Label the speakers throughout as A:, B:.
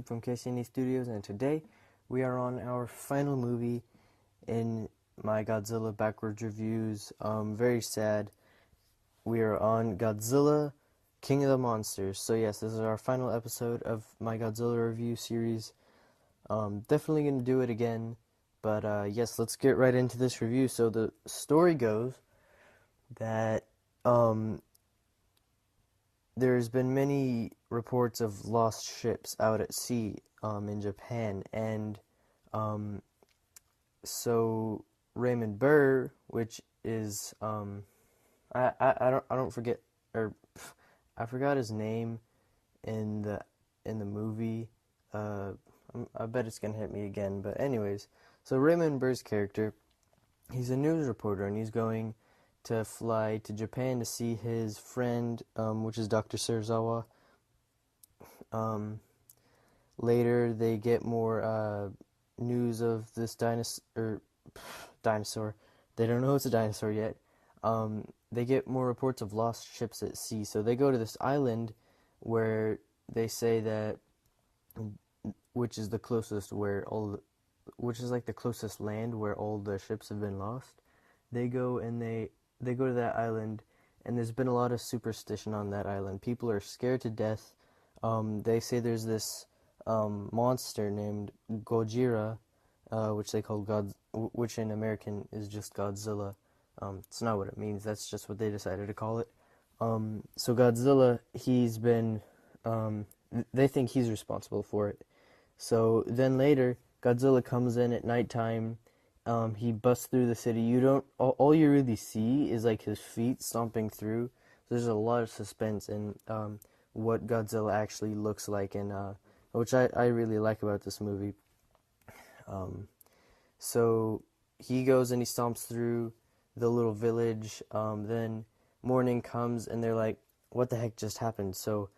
A: from KCNE Studios, and today we are on our final movie in my Godzilla backwards reviews. Very sad. We are on Godzilla, King of the Monsters. So yes, this is our final episode of my Godzilla review series. Definitely gonna do it again, but yes, let's get right into this review. So the story goes that there's been many reports of lost ships out at sea in Japan, and so Raymond Burr, which is I don't forget, or I forgot his name in the movie. I bet it's gonna hit me again, but anyways, so Raymond Burr's character, he's a news reporter, and he's going to fly to Japan to see his friend, which is Dr. Serizawa. Later, they get more news of this dinosaur. They don't know it's a dinosaur yet. They get more reports of lost ships at sea. So they go to this island where they say that, which is the closest which is like the closest land where all the ships have been lost. They go and they go to that island, and there's been a lot of superstition on that island. People are scared to death. They say there's this monster named Gojira, which they call which in American is just Godzilla. It's not what it means. That's just what they decided to call it. So Godzilla, they think he's responsible for it. So then later, Godzilla comes in at nighttime. He busts through the city. All you really see is like his feet stomping through. There's a lot of suspense in what Godzilla actually looks like, and which I really like about this movie. So he goes and he stomps through the little village. Then morning comes, and they're like, "What the heck just happened?" So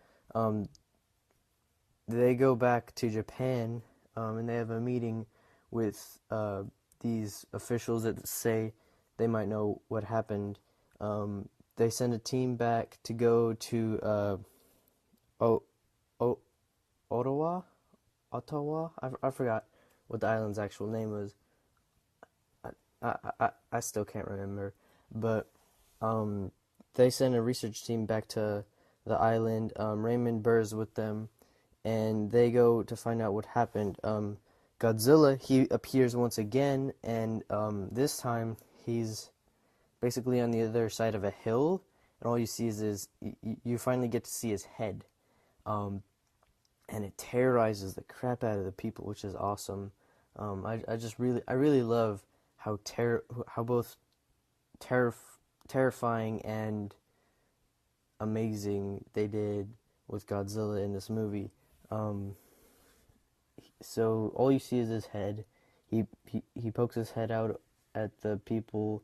A: they go back to Japan, and they have a meeting with these officials that say they might know what happened. They send a team back to go to Ottawa. I forgot what the island's actual name was. I still can't remember, but they send a research team back to the island. Raymond Burr's with them, and they go to find out what happened. Godzilla, he appears once again, and this time he's basically on the other side of a hill, and all you see is you finally get to see his head, and it terrorizes the crap out of the people, which is awesome. I really love how both terrifying and amazing they did with Godzilla in this movie. So all you see is his head. He pokes his head out at the people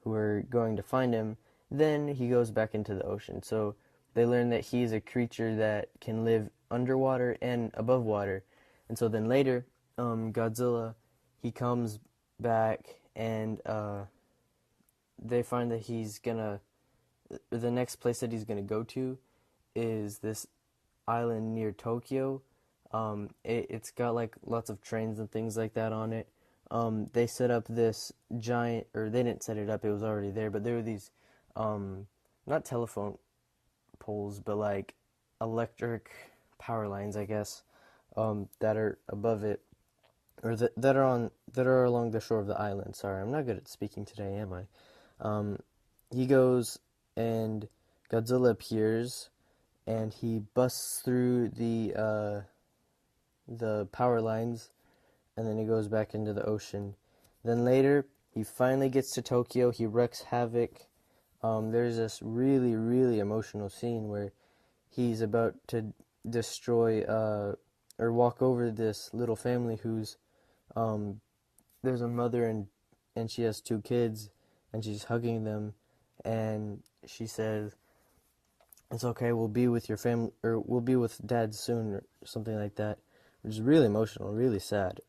A: who are going to find him. Then he goes back into the ocean. So they learn that he's a creature that can live underwater and above water. And so then later, Godzilla, he comes back, and they find that the next place that he's gonna go to is this island near Tokyo. It's got like lots of trains and things like that on it. They set up this giant, or they didn't set it up, it was already there, but there were these, not telephone poles, but like electric power lines, I guess, that are above it, or that are along the shore of the island. Sorry, I'm not good at speaking today, am I? He goes, and Godzilla appears, and he busts through the power lines, and then he goes back into the ocean. Then later, he finally gets to Tokyo. He wreaks havoc. There's this really, really emotional scene where he's about to destroy or walk over this little family who's there's a mother, and she has two kids, and she's hugging them, and she says, "It's okay, we'll be with your family, or we'll be with Dad soon," or something like that, which is really emotional, really sad.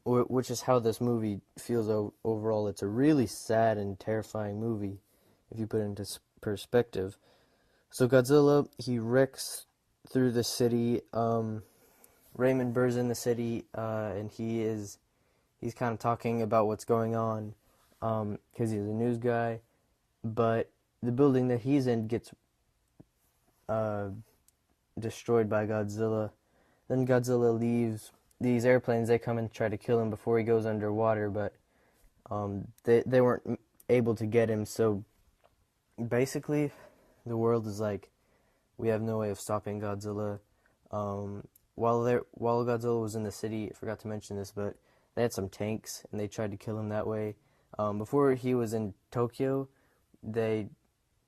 A: Which is how this movie feels overall. It's a really sad and terrifying movie, if you put it into perspective. So Godzilla, he wrecks through the city. Raymond Burr's in the city, and he's kind of talking about what's going on, because he's a news guy. But the building that he's in gets uh, destroyed by Godzilla. Then Godzilla leaves. These airplanes, they come and try to kill him before he goes underwater, but they weren't able to get him. So basically, the world is like, we have no way of stopping Godzilla. While Godzilla was in the city, I forgot to mention this, but they had some tanks and they tried to kill him that way. Before he was in Tokyo, they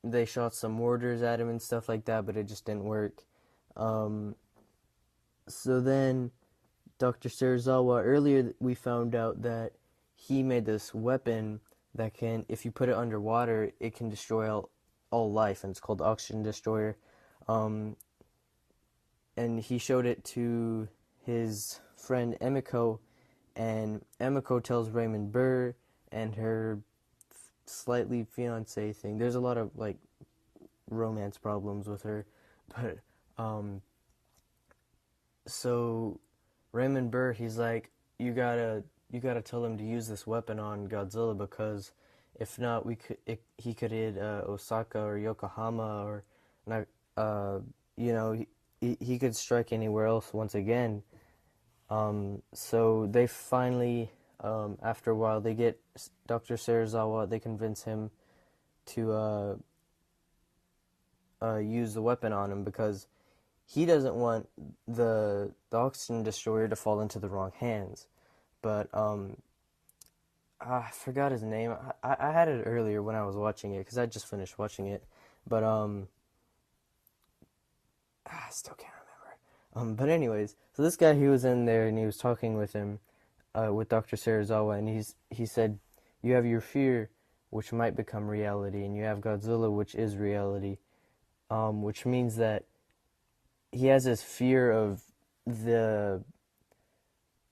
A: they shot some mortars at him and stuff like that, but it just didn't work. Um, so then Dr. Serizawa, earlier we found out that he made this weapon that can, if you put it underwater, it can destroy all life, and it's called Oxygen Destroyer. Um, and he showed it to his friend Emiko, and Emiko tells Raymond Burr and her slightly fiance thing. There's a lot of like romance problems with her, but so Raymond Burr, he's like, you gotta tell him to use this weapon on Godzilla, because if not, he could hit Osaka or Yokohama, or not, you know, he could strike anywhere else once again. So they finally, after a while, they get Dr. Serizawa. They convince him to use the weapon on him, because he doesn't want the oxygen destroyer to fall into the wrong hands. But I forgot his name. I had it earlier when I was watching it, because I just finished watching it. But I still can't remember. But anyways, so this guy, he was in there and he was talking with him, with Dr. Serizawa, and he said, you have your fear, which might become reality, and you have Godzilla, which is reality. Which means that he has this fear of the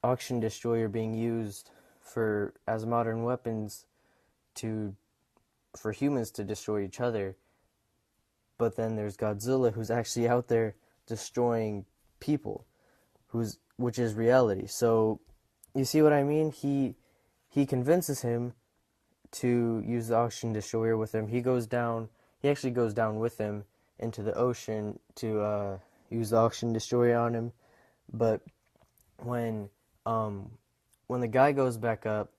A: oxygen destroyer being used as modern weapons for humans to destroy each other. But then there's Godzilla, who's actually out there destroying people, which is reality. So you see what I mean? He convinces him to use the oxygen destroyer with him. He actually goes down with him into the ocean to use the oxygen destroyer on him. But when the guy goes back up,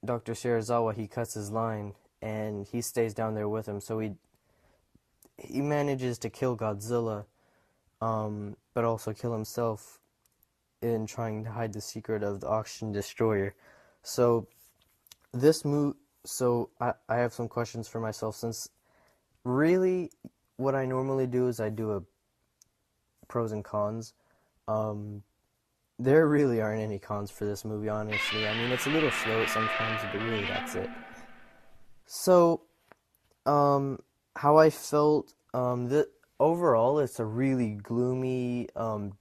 A: Dr. Serizawa, he cuts his line and he stays down there with him. So he manages to kill Godzilla, but also kill himself in trying to hide the secret of the oxygen destroyer. So I have some questions for myself, since really what I normally do is I do a pros and cons. There really aren't any cons for this movie, honestly. I mean, it's a little slow sometimes, but really that's it. So, how I felt, that overall it's a really gloomy,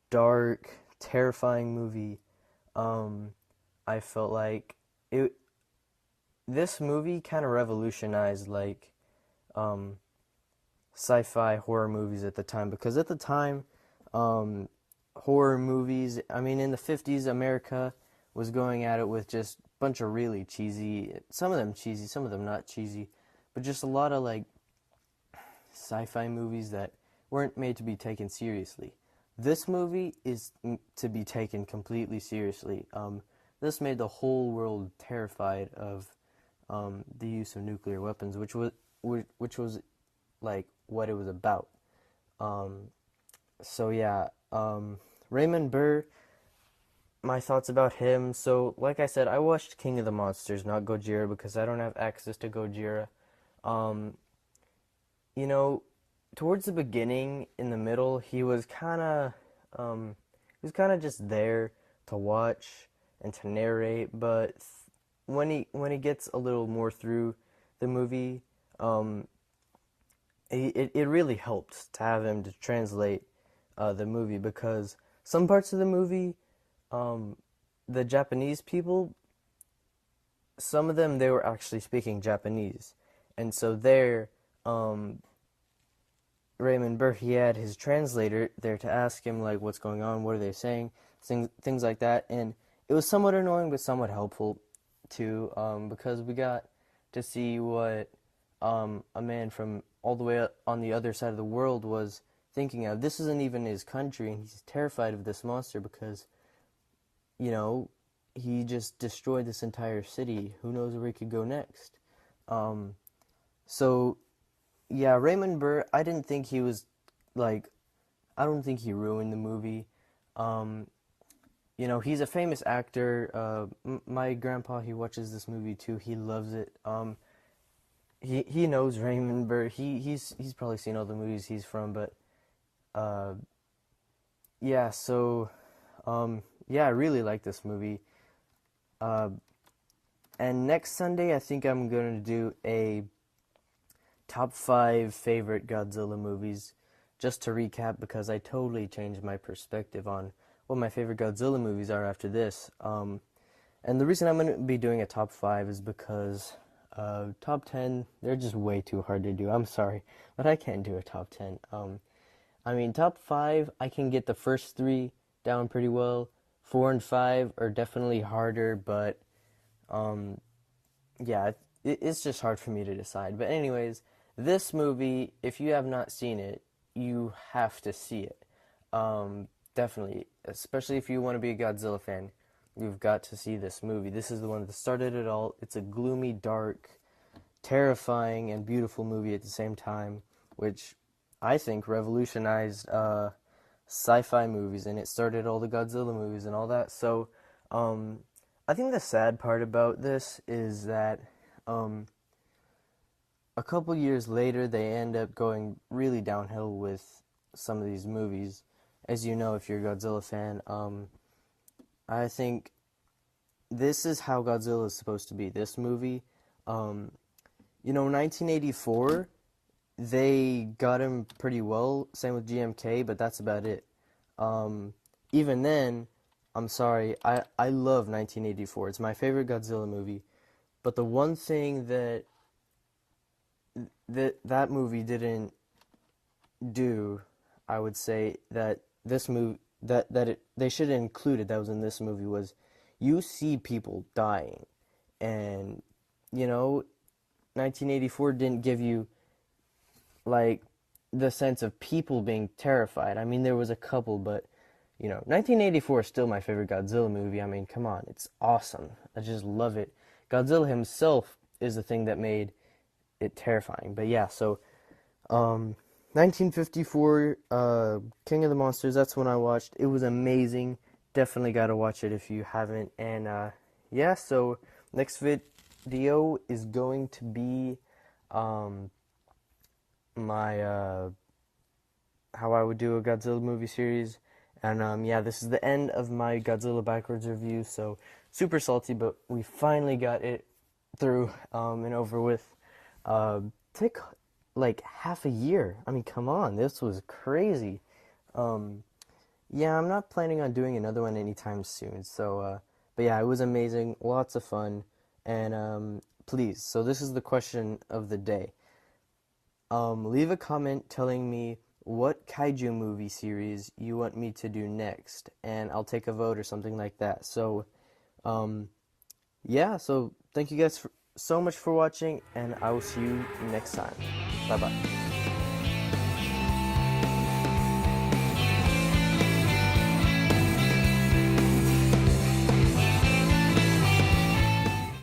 A: dark, terrifying movie. I felt like this movie kind of revolutionized like sci-fi horror movies at the time, because at the time, horror movies, I mean, in the 50s, America was going at it with just a bunch of really cheesy, some of them cheesy, some of them not cheesy, but just a lot of like sci-fi movies that weren't made to be taken seriously. This movie is to be taken completely seriously. This made the whole world terrified of the use of nuclear weapons, which was like what it was about. So yeah, Raymond Burr, my thoughts about him. So like I said, I watched King of the Monsters, not Gojira, because I don't have access to Gojira. Um, you know, towards the beginning, in the middle, he was kind of just there to watch and to narrate. But when he gets a little more through the movie, um, it really helped to have him to translate the movie, because some parts of the movie, the Japanese people, some of them, they were actually speaking Japanese, and so there, um, Raymond Burr, he had his translator there to ask him like, what's going on, what are they saying. things like that. And it was somewhat annoying, but somewhat helpful too, because we got to see what a man from all the way on the other side of the world was thinking of. This isn't even his country, and he's terrified of this monster because, you know, he just destroyed this entire city. Who knows where he could go next? Um, so yeah, Raymond Burr, I didn't think he was like, I don't think he ruined the movie. Um, he's a famous actor. My grandpa, he watches this movie too. He loves it. He knows Raymond Burr. He's probably seen all the movies he's from, but uh, yeah. So yeah, I really like this movie. Uh, and next Sunday, I think I'm gonna do a top 5 favorite Godzilla movies, just to recap, because I totally changed my perspective on what my favorite Godzilla movies are after this. And the reason I'm going to be doing a top 5 is because top 10, they're just way too hard to do. I'm sorry, but I can't do a top 10. I mean, top 5, I can get the first 3 down pretty well. 4 and 5 are definitely harder, but yeah, it's just hard for me to decide. But anyways, this movie, if you have not seen it, you have to see it. Definitely, especially if you want to be a Godzilla fan, you've got to see this movie. This is the one that started it all. It's a gloomy, dark, terrifying, and beautiful movie at the same time, which I think revolutionized sci-fi movies, and it started all the Godzilla movies and all that. So, I think the sad part about this is that a couple years later, they end up going really downhill with some of these movies. As you know, if you're a Godzilla fan, I think this is how Godzilla is supposed to be. This movie, 1984, they got him pretty well. Same with GMK, but that's about it. Even then, I'm sorry, I love 1984. It's my favorite Godzilla movie. But the one thing that movie didn't do, I would say, that this movie they should have included that was in this movie, was you see people dying, and 1984 didn't give you like the sense of people being terrified. I mean, there was a couple, but 1984 is still my favorite Godzilla movie. I mean, come on, it's awesome. I just love it. Godzilla himself is the thing that made it terrifying. But yeah, so 1954, King of the Monsters, that's when I watched. It was amazing. Definitely got to watch it if you haven't. And yeah, so next video is going to be my how I would do a Godzilla movie series. And yeah, this is the end of my Godzilla backwards review. So super salty, but we finally got it through and over with. Took like half a year. I mean, come on, this was crazy. Yeah, I'm not planning on doing another one anytime soon. So, but yeah, it was amazing, lots of fun, and please. So this is the question of the day. Leave a comment telling me what kaiju movie series you want me to do next, and I'll take a vote or something like that. So, yeah. So thank you guys so much for watching, and I will see you next time. Bye bye.